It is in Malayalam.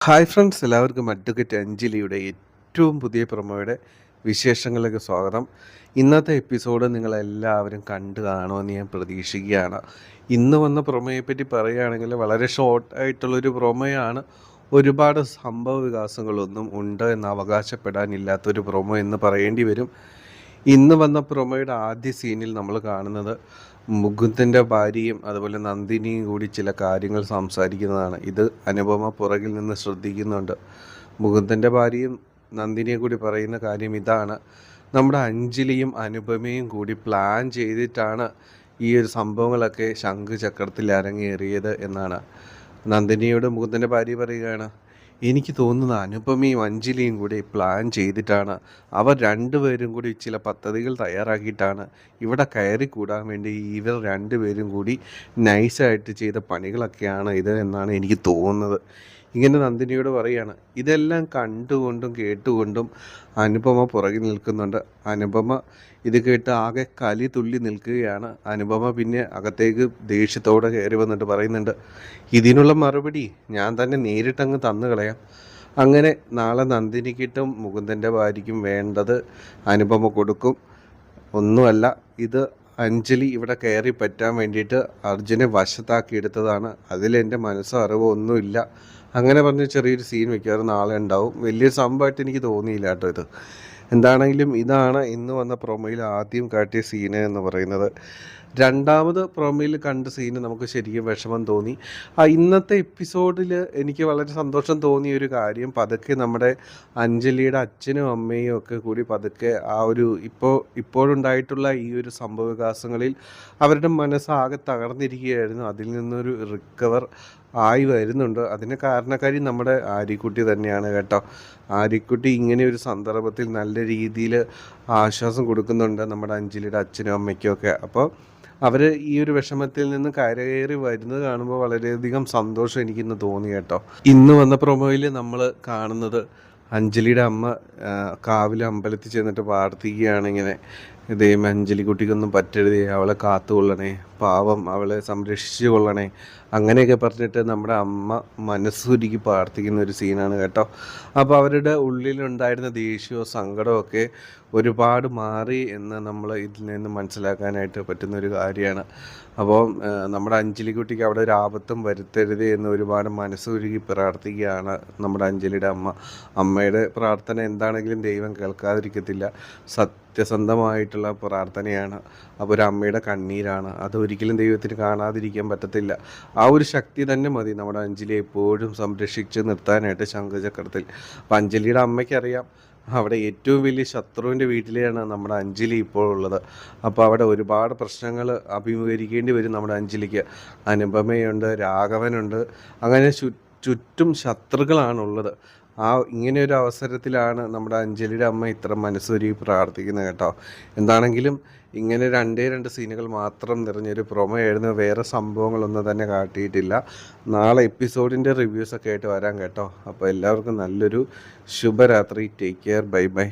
ഹായ് ഫ്രണ്ട്സ്, എല്ലാവർക്കും അഡ്വക്കേറ്റ് അഞ്ജലിയുടെ ഏറ്റവും പുതിയ പ്രൊമോയുടെ വിശേഷങ്ങളിലേക്ക് സ്വാഗതം. ഇന്നത്തെ എപ്പിസോഡ് നിങ്ങളെല്ലാവരും കണ്ടു കാണുമെന്ന് ഞാൻ പ്രതീക്ഷിക്കുകയാണ്. ഇന്ന് വന്ന പ്രൊമോയെ പറ്റി പറയുകയാണെങ്കിൽ വളരെ ഷോർട്ടായിട്ടുള്ളൊരു പ്രൊമോയാണ്. ഒരുപാട് സംഭവ വികാസങ്ങളൊന്നും ഉണ്ട് എന്ന് അവകാശപ്പെടാനില്ലാത്തൊരു പ്രൊമോ എന്ന് പറയേണ്ടി വരും. ഇന്ന് വന്ന പ്രൊമോയുടെ ആദ്യ സീനിൽ നമ്മൾ കാണുന്നത് മുകുന്ദൻ്റെ ഭാര്യയും അതുപോലെ നന്ദിനിയും കൂടി ചില കാര്യങ്ങൾ സംസാരിക്കുന്നതാണ്. ഇത് അനുപമ പുറകിൽ നിന്ന് ശ്രദ്ധിക്കുന്നുണ്ട്. മുകുന്ദൻ്റെ ഭാര്യയും നന്ദിനിയെ കൂടി പറയുന്ന കാര്യം ഇതാണ്: നമ്മുടെ അഞ്ജലിയും അനുപമയും കൂടി പ്ലാൻ ചെയ്തിട്ടാണ് ഈ ഒരു സംഭവങ്ങളൊക്കെ ശംഖുചക്രത്തിൽ അരങ്ങേറിയത് എന്നാണ്. നന്ദിനിയോട് മുകുന്ദൻ്റെ ഭാര്യ പറയുകയാണ്, എനിക്ക് തോന്നുന്ന അനുപമയും അഞ്ജലിയും കൂടി പ്ലാൻ ചെയ്തിട്ടാണ്. അവർ രണ്ടുപേരും കൂടി ചില പദ്ധതികൾ തയ്യാറാക്കിയിട്ടാണ് ഇവിടെ കയറി കൂടാൻ വേണ്ടി ഇവർ രണ്ടുപേരും കൂടി നൈസായിട്ട് ചെയ്ത പണികളൊക്കെയാണ് ഇത് എന്നാണ് എനിക്ക് തോന്നുന്നത്. ഇങ്ങനെ നന്ദിനിയോട് പറയുകയാണ്. ഇതെല്ലാം കണ്ടുകൊണ്ടും കേട്ടുകൊണ്ടും അനുപമ പുറകിൽ നിൽക്കുന്നുണ്ട്. അനുപമ ഇത് കേട്ട് ആകെ കലി തുള്ളി നിൽക്കുകയാണ്. അനുപമ പിന്നെ അകത്തേക്ക് ദേഷ്യത്തോടെ കയറി വന്നിട്ട് പറയുന്നുണ്ട്, ഇതിനുള്ള മറുപടി ഞാൻ തന്നെ നേരിട്ടങ്ങ് തന്നു കളയാം. അങ്ങനെ നാളെ നന്ദിനിക്കിട്ടും മുകുന്ദൻ്റെ ഭാര്യയ്ക്കും വേണ്ടത് അനുപമ കൊടുക്കും. ഒന്നുമല്ല, ഇത് അഞ്ജലി ഇവിടെ കയറി പറ്റാൻ വേണ്ടിയിട്ട് അർജുനെ വശത്താക്കിയെടുത്തതാണ്. അതിലെൻ്റെ മനസ്സോ അറിവോ ഒന്നുമില്ല. അങ്ങനെ പറഞ്ഞ് ചെറിയൊരു സീൻ മിക്കവാറും നാളെ ഉണ്ടാവും. വലിയൊരു സംഭവമായിട്ട് എനിക്ക് തോന്നിയില്ല കേട്ടോ ഇത്. എന്താണെങ്കിലും ഇതാണ് ഇന്ന് വന്ന പ്രൊമോയിൽ ആദ്യം കാട്ടിയ സീന് എന്ന് പറയുന്നത്. രണ്ടാമത് പ്രൊമോയിൽ കണ്ട സീന് നമുക്ക് ശരിക്കും വിഷമം തോന്നി. ഇന്നത്തെ എപ്പിസോഡിൽ എനിക്ക് വളരെ സന്തോഷം തോന്നിയ ഒരു കാര്യം, പതുക്കെ നമ്മുടെ അഞ്ജലിയുടെ അച്ഛനും അമ്മയും ഒക്കെ കൂടി പതുക്കെ ആ ഒരു ഇപ്പോഴുണ്ടായിട്ടുള്ള ഈ ഒരു സംഭവ വികാസങ്ങളിൽ അവരുടെ മനസ്സാകെ തകർന്നിരിക്കുകയായിരുന്നു. അതിൽ നിന്നൊരു റിക്കവർ ആയി വരുന്നുണ്ട്. അതിന് കാരണക്കാരി നമ്മുടെ ആര്യക്കുട്ടി തന്നെയാണ് കേട്ടോ. ആര്യക്കുട്ടി ഇങ്ങനെ ഒരു സന്ദർഭത്തിൽ നല്ല രീതിയിൽ ആശ്വാസം കൊടുക്കുന്നുണ്ട് നമ്മുടെ അഞ്ജലിയുടെ അച്ഛനും അമ്മയ്ക്കും ഒക്കെ. അപ്പോൾ അവർ ഈ ഒരു വിഷമത്തിൽ നിന്ന് കരകയറി വരുന്നത് കാണുമ്പോൾ വളരെയധികം സന്തോഷം എനിക്കിന്ന് തോന്നി കേട്ടോ. ഇന്ന് വന്ന പ്രൊമോയിൽ നമ്മൾ കാണുന്നത് അഞ്ജലിയുടെ അമ്മ കാവിലെ അമ്പലത്തിൽ ചെന്നിട്ട് പ്രാർത്ഥിക്കുകയാണ്. ഇങ്ങനെ ദൈവം അഞ്ജലിക്കുട്ടിക്കൊന്നും പറ്റരുതേ, അവളെ കാത്തുകൊള്ളണേ, പാവം അവളെ സംരക്ഷിച്ചു കൊള്ളണേ, അങ്ങനെയൊക്കെ പറഞ്ഞിട്ട് നമ്മുടെ അമ്മ മനസ്സുരുക്കി പ്രാർത്ഥിക്കുന്ന ഒരു സീനാണ് കേട്ടോ. അപ്പോൾ അവരുടെ ഉള്ളിലുണ്ടായിരുന്ന ദേഷ്യവും സങ്കടവും ഒക്കെ ഒരുപാട് മാറി എന്ന് നമ്മൾ ഇതിൽ നിന്ന് മനസ്സിലാക്കാനായിട്ട് പറ്റുന്നൊരു കാര്യമാണ്. അപ്പോൾ നമ്മുടെ അഞ്ജലിക്കുട്ടിക്ക് അവിടെ ഒരു ആപത്തും വരുത്തരുത് എന്ന് ഒരുപാട് മനസ്സുരുക്കി പ്രാർത്ഥിക്കുകയാണ് നമ്മുടെ അഞ്ജലിയുടെ അമ്മ. അമ്മയുടെ പ്രാർത്ഥന എന്താണെങ്കിലും ദൈവം കേൾക്കാതിരിക്കത്തില്ല. സത്യസന്ധമായിട്ടുള്ള പ്രാർത്ഥനയാണ്. അപ്പോൾ ഒരു അമ്മയുടെ കണ്ണീരാണ്, അതൊരിക്കലും ദൈവത്തിന് കാണാതിരിക്കാൻ പറ്റത്തില്ല. ആ ഒരു ശക്തി തന്നെ മതി നമ്മുടെ അഞ്ജലിയെ എപ്പോഴും സംരക്ഷിച്ച് നിർത്താനായിട്ട് ശംഖുചക്രത്തിൽ. അപ്പം അഞ്ജലിയുടെ അമ്മയ്ക്കറിയാം അവിടെ ഏറ്റവും വലിയ ശത്രുവിൻ്റെ വീട്ടിലെയാണ് നമ്മുടെ അഞ്ജലി ഇപ്പോൾ ഉള്ളത്. അപ്പോൾ അവിടെ ഒരുപാട് പ്രശ്നങ്ങൾ അഭിമുഖീകരിക്കേണ്ടി വരും നമ്മുടെ അഞ്ജലിക്ക്. അനുപമയുണ്ട്, രാഘവനുണ്ട്, അങ്ങനെ ചുറ്റും ശത്രുക്കളാണുള്ളത്. ഇങ്ങനെ ഒരു അവസരത്തിലാണ് നമ്മുടെ അഞ്ജലിയുടെ അമ്മ ഇത്ര മനസ്സൊരുക്കി പ്രാർത്ഥിക്കുന്നത് കേട്ടോ. എന്താണെങ്കിലും ഇങ്ങനെ രണ്ട് സീനുകൾ മാത്രം നിറഞ്ഞൊരു പ്രൊമോ ആയിരുന്നു. വേറെ സംഭവങ്ങളൊന്നും തന്നെ കാട്ടിയിട്ടില്ല. നാളെ എപ്പിസോഡിൻ്റെ റിവ്യൂസൊക്കെ ആയിട്ട് വരാം കേട്ടോ. അപ്പോൾ എല്ലാവർക്കും നല്ലൊരു ശുഭരാത്രി. Take care. Bye bye.